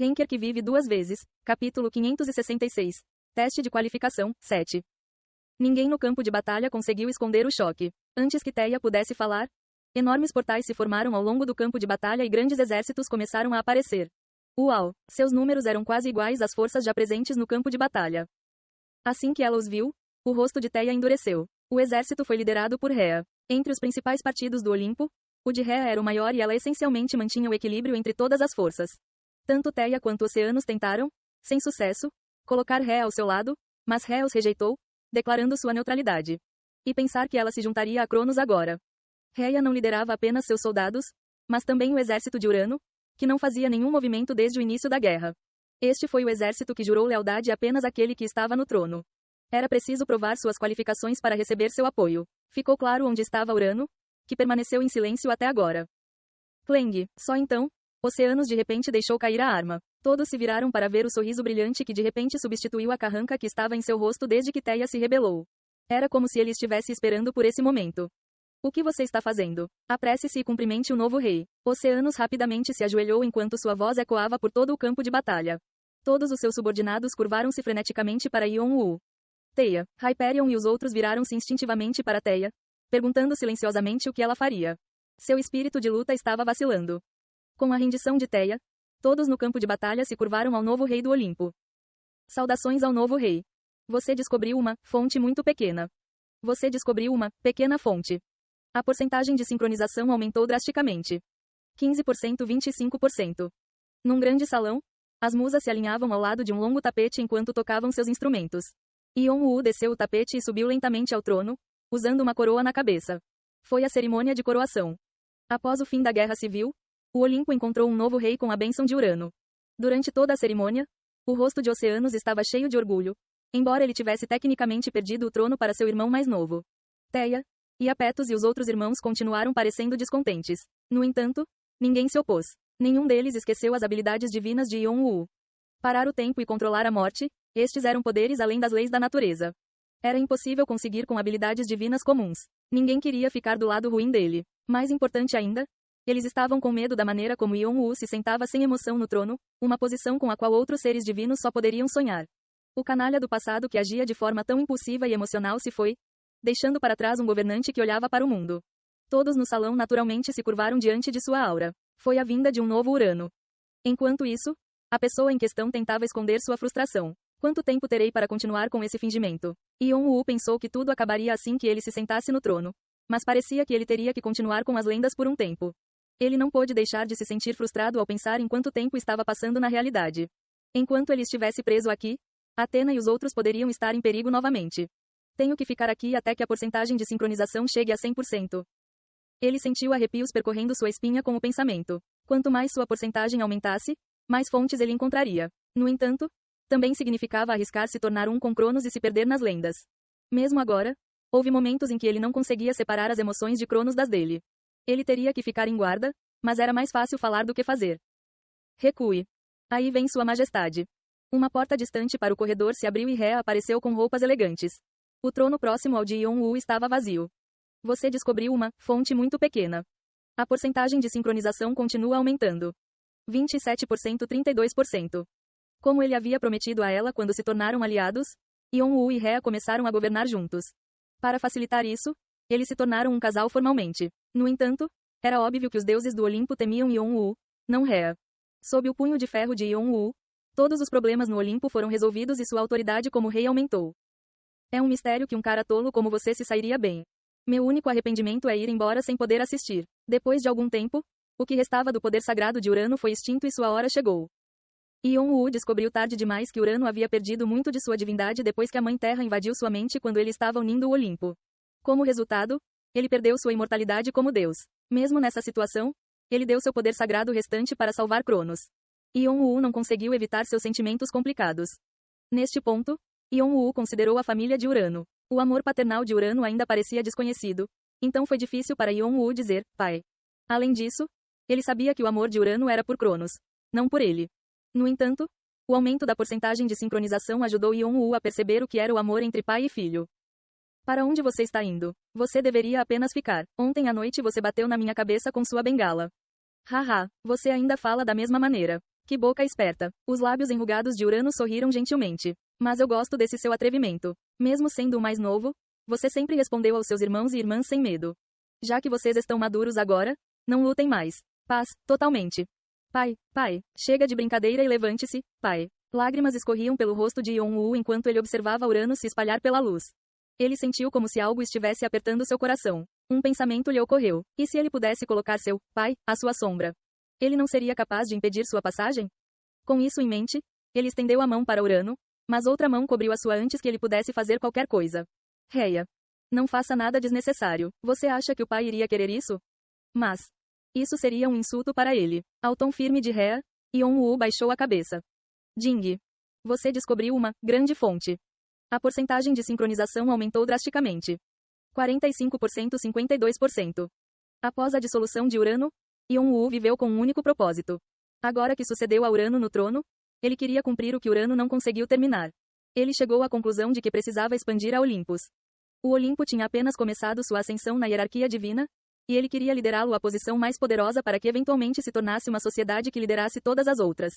Henker que vive duas vezes. Capítulo 566. Teste de qualificação, 7. Ninguém no campo de batalha conseguiu esconder o choque. Antes que Theia pudesse falar, enormes portais se formaram ao longo do campo de batalha e grandes exércitos começaram a aparecer. Uau! Seus números eram quase iguais às forças já presentes no campo de batalha. Assim que ela os viu, o rosto de Theia endureceu. O exército foi liderado por Rhea. Entre os principais partidos do Olimpo, o de Rhea era o maior e ela essencialmente mantinha o equilíbrio entre todas as forças. Tanto Theia quanto Oceanos tentaram, sem sucesso, colocar Rhea ao seu lado, mas Rhea os rejeitou, declarando sua neutralidade. E pensar que ela se juntaria a Cronos agora. Rhea não liderava apenas seus soldados, mas também o exército de Urano, que não fazia nenhum movimento desde o início da guerra. Este foi o exército que jurou lealdade apenas àquele que estava no trono. Era preciso provar suas qualificações para receber seu apoio. Ficou claro onde estava Urano, que permaneceu em silêncio até agora. Clang, só então, Oceanos de repente deixou cair a arma. Todos se viraram para ver o sorriso brilhante que de repente substituiu a carranca que estava em seu rosto desde que Theia se rebelou. Era como se ele estivesse esperando por esse momento. O que você está fazendo? Apresse-se e cumprimente o novo rei. Oceanos rapidamente se ajoelhou enquanto sua voz ecoava por todo o campo de batalha. Todos os seus subordinados curvaram-se freneticamente para Yeon-woo. Theia, Hyperion e os outros viraram-se instintivamente para Theia, perguntando silenciosamente o que ela faria. Seu espírito de luta estava vacilando. Com a rendição de Theia, todos no campo de batalha se curvaram ao novo rei do Olimpo. Saudações ao novo rei. Você descobriu uma fonte muito pequena. Você descobriu uma pequena fonte. A porcentagem de sincronização aumentou drasticamente. 15%, 25%. Num grande salão, as musas se alinhavam ao lado de um longo tapete enquanto tocavam seus instrumentos. Yeon-woo desceu o tapete e subiu lentamente ao trono, usando uma coroa na cabeça. Foi a cerimônia de coroação. Após o fim da Guerra Civil, o Olimpo encontrou um novo rei com a bênção de Urano. Durante toda a cerimônia, o rosto de Oceanos estava cheio de orgulho, embora ele tivesse tecnicamente perdido o trono para seu irmão mais novo. Theia, Iapetus e os outros irmãos continuaram parecendo descontentes. No entanto, ninguém se opôs. Nenhum deles esqueceu as habilidades divinas de Yeon-woo. Parar o tempo e controlar a morte, estes eram poderes além das leis da natureza. Era impossível conseguir com habilidades divinas comuns. Ninguém queria ficar do lado ruim dele. Mais importante ainda, eles estavam com medo da maneira como Yeon-woo se sentava sem emoção no trono, uma posição com a qual outros seres divinos só poderiam sonhar. O canalha do passado que agia de forma tão impulsiva e emocional se foi, deixando para trás um governante que olhava para o mundo. Todos no salão naturalmente se curvaram diante de sua aura. Foi a vinda de um novo Urano. Enquanto isso, a pessoa em questão tentava esconder sua frustração. Quanto tempo terei para continuar com esse fingimento? Yeon-woo pensou que tudo acabaria assim que ele se sentasse no trono. Mas parecia que ele teria que continuar com as lendas por um tempo. Ele não pôde deixar de se sentir frustrado ao pensar em quanto tempo estava passando na realidade. Enquanto ele estivesse preso aqui, Athena e os outros poderiam estar em perigo novamente. Tenho que ficar aqui até que a porcentagem de sincronização chegue a 100%. Ele sentiu arrepios percorrendo sua espinha com o pensamento. Quanto mais sua porcentagem aumentasse, mais fontes ele encontraria. No entanto, também significava arriscar se tornar um com Cronos e se perder nas lendas. Mesmo agora, houve momentos em que ele não conseguia separar as emoções de Cronos das dele. Ele teria que ficar em guarda, mas era mais fácil falar do que fazer. Recue. Aí vem Sua Majestade. Uma porta distante para o corredor se abriu e Rhea apareceu com roupas elegantes. O trono próximo ao de Yeon-woo estava vazio. Você descobriu uma fonte muito pequena. A porcentagem de sincronização continua aumentando. 27%, 32%. Como ele havia prometido a ela quando se tornaram aliados, Yeon-woo e Rhea começaram a governar juntos. Para facilitar isso, eles se tornaram um casal formalmente. No entanto, era óbvio que os deuses do Olimpo temiam Yeon-woo, não Rhea. Sob o punho de ferro de Yeon-woo, todos os problemas no Olimpo foram resolvidos e sua autoridade como rei aumentou. É um mistério que um cara tolo como você se sairia bem. Meu único arrependimento é ir embora sem poder assistir. Depois de algum tempo, o que restava do poder sagrado de Urano foi extinto e sua hora chegou. Yeon-woo descobriu tarde demais que Urano havia perdido muito de sua divindade depois que a Mãe Terra invadiu sua mente quando ele estava unindo o Olimpo. Como resultado, ele perdeu sua imortalidade como Deus. Mesmo nessa situação, ele deu seu poder sagrado restante para salvar Cronos. Yeon-woo não conseguiu evitar seus sentimentos complicados. Neste ponto, Yeon-woo considerou a família de Urano. O amor paternal de Urano ainda parecia desconhecido, então foi difícil para Yeon-woo dizer, pai. Além disso, ele sabia que o amor de Urano era por Cronos, não por ele. No entanto, o aumento da porcentagem de sincronização ajudou Yeon-woo a perceber o que era o amor entre pai e filho. Para onde você está indo? Você deveria apenas ficar. Ontem à noite você bateu na minha cabeça com sua bengala. Haha, você ainda fala da mesma maneira. Que boca esperta. Os lábios enrugados de Urano sorriram gentilmente. Mas eu gosto desse seu atrevimento. Mesmo sendo o mais novo, você sempre respondeu aos seus irmãos e irmãs sem medo. Já que vocês estão maduros agora, não lutem mais. Paz, totalmente. Pai, chega de brincadeira e levante-se, pai. Lágrimas escorriam pelo rosto de Yong-woo enquanto ele observava Urano se espalhar pela luz. Ele sentiu como se algo estivesse apertando seu coração. Um pensamento lhe ocorreu. E se ele pudesse colocar seu pai à sua sombra? Ele não seria capaz de impedir sua passagem? Com isso em mente, ele estendeu a mão para Urano, mas outra mão cobriu a sua antes que ele pudesse fazer qualquer coisa. Reia. Não faça nada desnecessário. Você acha que o pai iria querer isso? Mas isso seria um insulto para ele. Ao tom firme de Rea, Yong-woo baixou a cabeça. Jing. Você descobriu uma grande fonte. A porcentagem de sincronização aumentou drasticamente. 45% 52%. Após a dissolução de Urano, Yong-woo viveu com um único propósito. Agora que sucedeu a Urano no trono, ele queria cumprir o que Urano não conseguiu terminar. Ele chegou à conclusão de que precisava expandir a Olympus. O Olimpo tinha apenas começado sua ascensão na hierarquia divina, e ele queria liderá-lo à posição mais poderosa para que eventualmente se tornasse uma sociedade que liderasse todas as outras.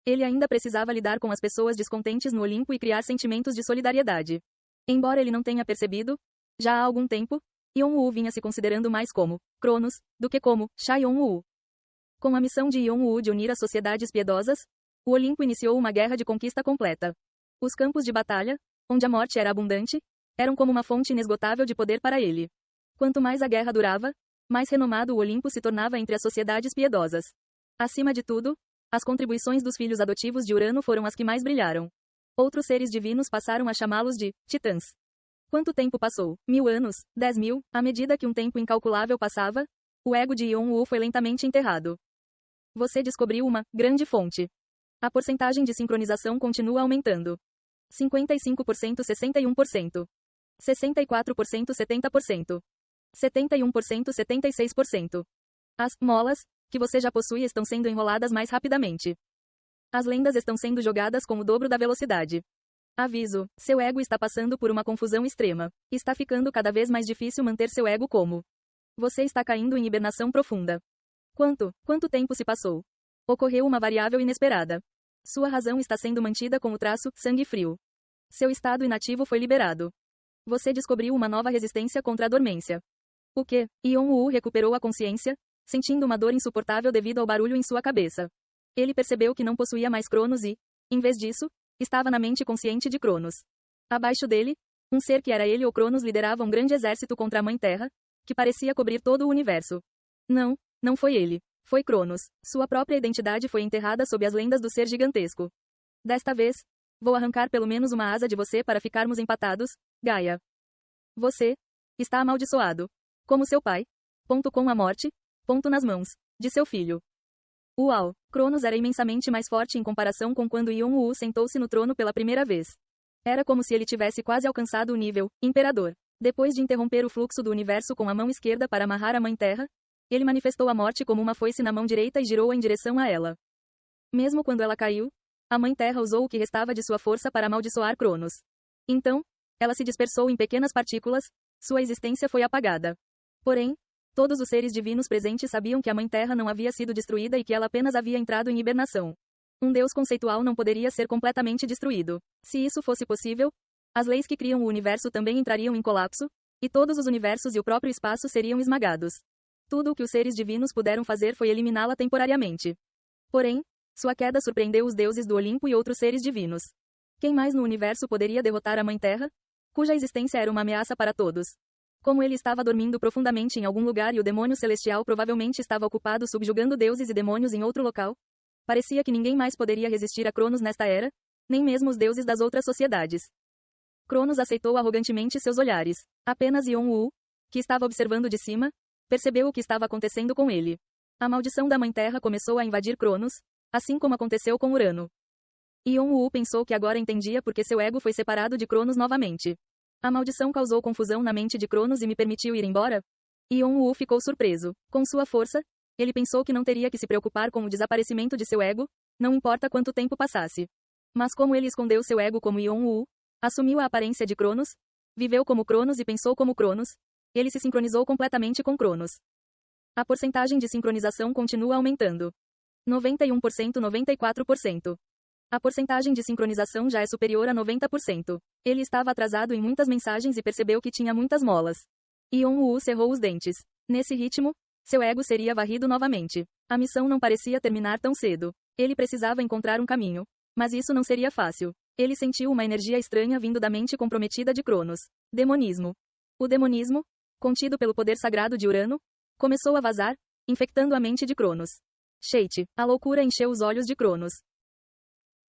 Ele ainda precisava lidar com as pessoas descontentes no Olimpo e criar sentimentos de solidariedade. Embora ele não tenha percebido, já há algum tempo, Yong-woo vinha se considerando mais como Cronos do que como Sha Yong-woo. Com a missão de Yong-woo de unir as sociedades piedosas, o Olimpo iniciou uma guerra de conquista completa. Os campos de batalha, onde a morte era abundante, eram como uma fonte inesgotável de poder para ele. Quanto mais a guerra durava, mais renomado o Olimpo se tornava entre as sociedades piedosas. Acima de tudo, as contribuições dos filhos adotivos de Urano foram as que mais brilharam. Outros seres divinos passaram a chamá-los de titãs. Quanto tempo passou? 1000 anos? 10.000? À medida que um tempo incalculável passava, o ego de Yong-woo foi lentamente enterrado. Você descobriu uma grande fonte. A porcentagem de sincronização continua aumentando. 55% 61%. 64% 70%. 71% 76%. As molas que você já possui estão sendo enroladas mais rapidamente. As lendas estão sendo jogadas com o dobro da velocidade. Aviso, seu ego está passando por uma confusão extrema. Está ficando cada vez mais difícil manter seu ego como. Você está caindo em hibernação profunda. Quanto tempo se passou? Ocorreu uma variável inesperada. Sua razão está sendo mantida com o traço sangue frio. Seu estado inativo foi liberado. Você descobriu uma nova resistência contra a dormência. O que? Yong-woo recuperou a consciência, sentindo uma dor insuportável devido ao barulho em sua cabeça. Ele percebeu que não possuía mais Cronos e, em vez disso, estava na mente consciente de Cronos. Abaixo dele, um ser que era ele ou Cronos liderava um grande exército contra a Mãe Terra, que parecia cobrir todo o universo. Não foi ele. Foi Cronos. Sua própria identidade foi enterrada sob as lendas do ser gigantesco. Desta vez, vou arrancar pelo menos uma asa de você para ficarmos empatados, Gaia. Você está amaldiçoado. Como seu pai. Ponto com a morte. Ponto nas mãos de seu filho. Uau! Cronos era imensamente mais forte em comparação com quando Yong-woo sentou-se no trono pela primeira vez. Era como se ele tivesse quase alcançado o nível imperador. Depois de interromper o fluxo do universo com a mão esquerda para amarrar a Mãe Terra, ele manifestou a morte como uma foice na mão direita e girou-a em direção a ela. Mesmo quando ela caiu, a Mãe Terra usou o que restava de sua força para amaldiçoar Cronos. Então, ela se dispersou em pequenas partículas, sua existência foi apagada. Porém, todos os seres divinos presentes sabiam que a Mãe Terra não havia sido destruída e que ela apenas havia entrado em hibernação. Um Deus conceitual não poderia ser completamente destruído. Se isso fosse possível, as leis que criam o universo também entrariam em colapso, e todos os universos e o próprio espaço seriam esmagados. Tudo o que os seres divinos puderam fazer foi eliminá-la temporariamente. Porém, sua queda surpreendeu os deuses do Olimpo e outros seres divinos. Quem mais no universo poderia derrotar a Mãe Terra? Cuja existência era uma ameaça para todos. Como ele estava dormindo profundamente em algum lugar e o demônio celestial provavelmente estava ocupado subjugando deuses e demônios em outro local, parecia que ninguém mais poderia resistir a Cronos nesta era, nem mesmo os deuses das outras sociedades. Cronos aceitou arrogantemente seus olhares. Apenas Yong-woo, que estava observando de cima, percebeu o que estava acontecendo com ele. A maldição da Mãe Terra começou a invadir Cronos, assim como aconteceu com Urano. Yong-woo pensou que agora entendia porque seu ego foi separado de Cronos novamente. A maldição causou confusão na mente de Cronos e me permitiu ir embora? Yong-woo ficou surpreso. Com sua força, ele pensou que não teria que se preocupar com o desaparecimento de seu ego, não importa quanto tempo passasse. Mas como ele escondeu seu ego como Yong-woo, assumiu a aparência de Cronos, viveu como Cronos e pensou como Cronos, ele se sincronizou completamente com Cronos. A porcentagem de sincronização continua aumentando. 91%, 94%. A porcentagem de sincronização já é superior a 90%. Ele estava atrasado em muitas mensagens e percebeu que tinha muitas molas. Yeon-woo cerrou os dentes. Nesse ritmo, seu ego seria varrido novamente. A missão não parecia terminar tão cedo. Ele precisava encontrar um caminho. Mas isso não seria fácil. Ele sentiu uma energia estranha vindo da mente comprometida de Cronos. Demonismo. O demonismo, contido pelo poder sagrado de Urano, começou a vazar, infectando a mente de Cronos. Shade, a loucura encheu os olhos de Cronos.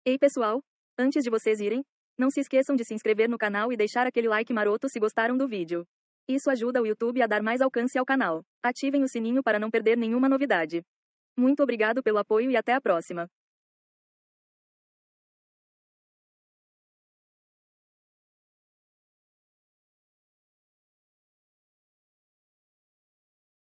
Ei pessoal, antes de vocês irem, não se esqueçam de se inscrever no canal e deixar aquele like maroto se gostaram do vídeo. Isso ajuda o YouTube a dar mais alcance ao canal. Ativem o sininho para não perder nenhuma novidade. Muito obrigado pelo apoio e até a próxima.